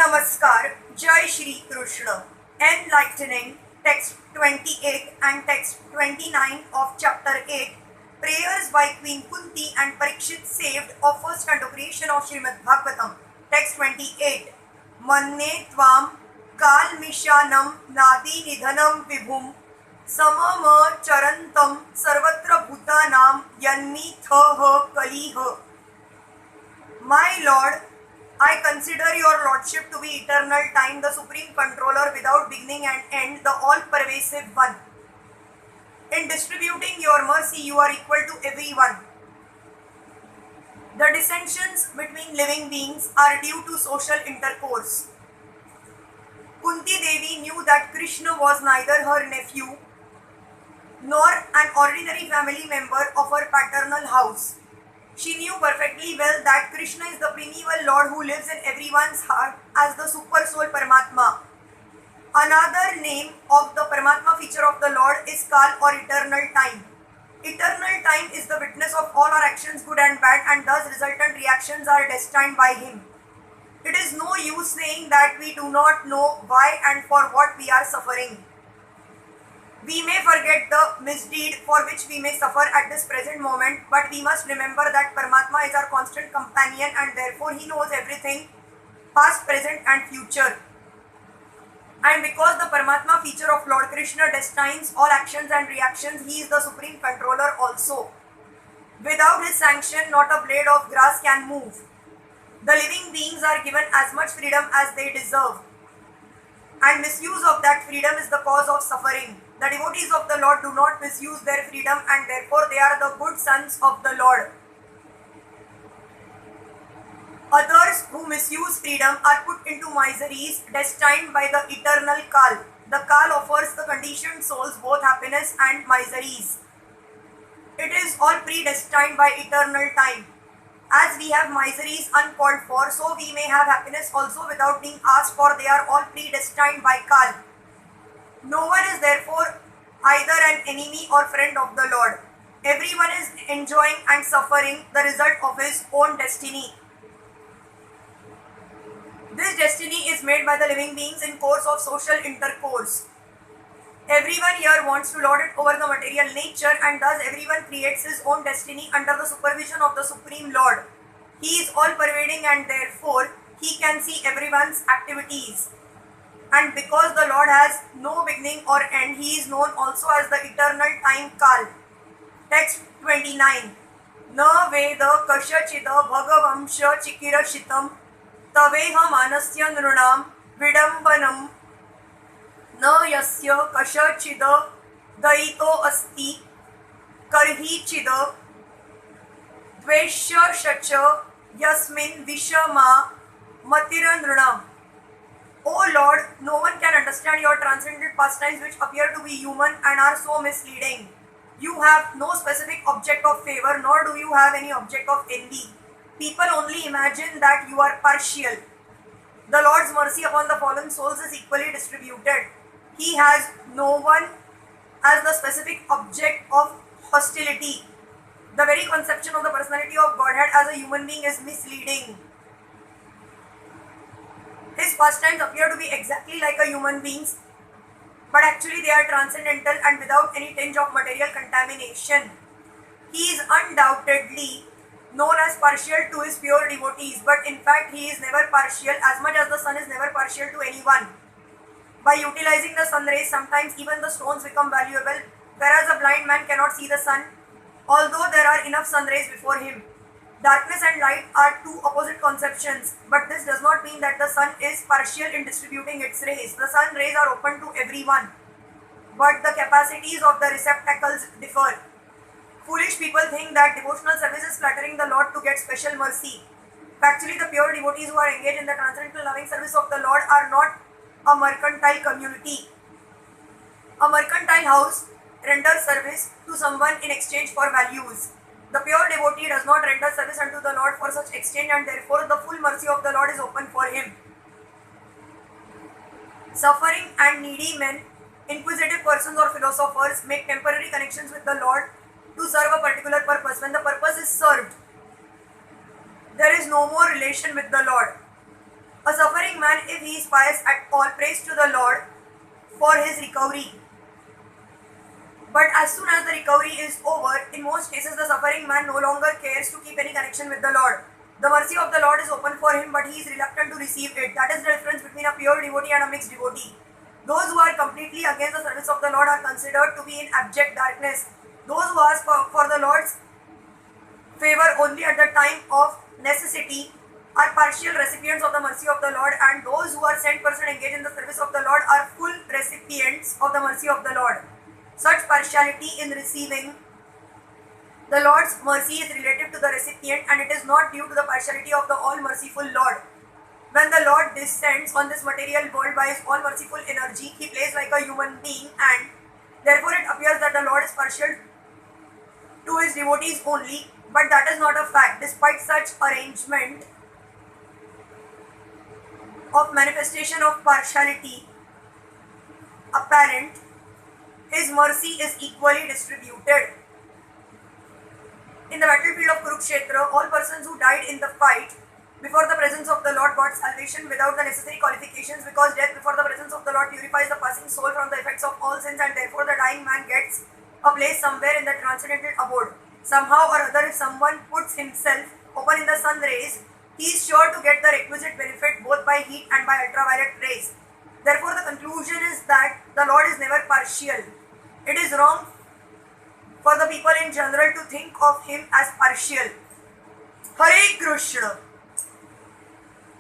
Namaskar, Jai Shri Krishna. Enlightening text 28 and text 29 of chapter 8, prayers by Queen Kunti and Pariksit saved of first canto creation of Srimad Bhagavatam. Text 28. Manne tvam kalmishanam nadi nidhanam vibhum samama charantam sarvatra bhutanam yanmi thaha kaliha. My Lord, I consider your Lordship to be eternal time, the supreme controller without beginning and end, the all-pervasive one. In distributing your mercy, you are equal to everyone. The dissensions between living beings are due to social intercourse. Kunti Devi knew that Krishna was neither her nephew nor an ordinary family member of her paternal house. She knew perfectly well that Krishna is the primeval Lord who lives in everyone's heart as the Super Soul Paramatma. Another name of the Paramatma feature of the Lord is Kal or eternal time. Eternal time is the witness of all our actions, good and bad, and thus resultant reactions are destined by Him. It is no use saying that we do not know why and for what we are suffering. We may forget the misdeed for which we may suffer at this present moment, but we must remember that Paramatma is our constant companion and therefore He knows everything, past, present and future. And because the Paramatma feature of Lord Krishna destines all actions and reactions, He is the supreme controller also. Without His sanction, not a blade of grass can move. The living beings are given as much freedom as they deserve, and misuse of that freedom is the cause of suffering. The devotees of the Lord do not misuse their freedom and therefore they are the good sons of the Lord. Others who misuse freedom are put into miseries destined by the eternal Kal. The Kal offers the conditioned souls both happiness and miseries. It is all predestined by eternal time. As we have miseries uncalled for, so we may have happiness also without being asked for. They are all predestined by Kal. No one is therefore either an enemy or friend of the Lord. Everyone is enjoying and suffering the result of his own destiny. This destiny is made by the living beings in course of social intercourse. Everyone here wants to lord it over the material nature, and thus everyone creates his own destiny under the supervision of the Supreme Lord. He is all-pervading and therefore He can see everyone's activities. And because the Lord has no beginning or end, He is known also as the eternal time Kal. Text 29. Na veda kashachida bhagavamsha chikirashitam taveha manasya nrunam vidambanam na yasya kashachida daito asti karhi chida dvesha shacha yasmin vishama matiranrunam. O Lord, no one can understand your transcendent pastimes which appear to be human and are so misleading. You have no specific object of favor, nor do you have any object of envy. People only imagine that you are partial. The Lord's mercy upon the fallen souls is equally distributed. He has no one as the specific object of hostility. The very conception of the personality of Godhead as a human being is misleading. His pastimes appear to be exactly like a human being's, but actually they are transcendental and without any tinge of material contamination. He is undoubtedly known as partial to his pure devotees, but in fact he is never partial, as much as the sun is never partial to anyone. By utilizing the sun rays, sometimes even the stones become valuable, whereas a blind man cannot see the sun, although there are enough sun rays before him. Darkness and light are two opposite conceptions, but this does not mean that the sun is partial in distributing its rays. The sun rays are open to everyone, but the capacities of the receptacles differ. Foolish people think that devotional service is flattering the Lord to get special mercy. Actually, the pure devotees who are engaged in the transcendental loving service of the Lord are not a mercantile community. A mercantile house renders service to someone in exchange for values. The pure devotee does not render service unto the Lord for such exchange, and therefore the full mercy of the Lord is open for him. Suffering and needy men, inquisitive persons or philosophers make temporary connections with the Lord to serve a particular purpose. When the purpose is served, there is no more relation with the Lord. A suffering man, if he is pious at all, prays to the Lord for his recovery. But as soon as the recovery is over, in most cases the suffering man no longer cares to keep any connection with the Lord. The mercy of the Lord is open for him, but he is reluctant to receive it. That is the difference between a pure devotee and a mixed devotee. Those who are completely against the service of the Lord are considered to be in abject darkness. Those who ask for the Lord's favor only at the time of necessity are partial recipients of the mercy of the Lord, and those who are 100% engaged in the service of the Lord are full recipients of the mercy of the Lord. Such partiality in receiving the Lord's mercy is relative to the recipient, and it is not due to the partiality of the all-merciful Lord. When the Lord descends on this material world by his all-merciful energy, he plays like a human being, and therefore it appears that the Lord is partial to his devotees only, but that is not a fact. Despite such arrangement of manifestation of partiality apparent, his mercy is equally distributed. In the battlefield of Kurukshetra, all persons who died in the fight before the presence of the Lord got salvation without the necessary qualifications, because death before the presence of the Lord purifies the passing soul from the effects of all sins, and therefore the dying man gets a place somewhere in the transcendental abode. Somehow or other, if someone puts himself open in the sun rays, he is sure to get the requisite benefit both by heat and by ultraviolet rays. Therefore, the conclusion is that the Lord is never partial. It is wrong for the people in general to think of him as partial. Hare Krishna.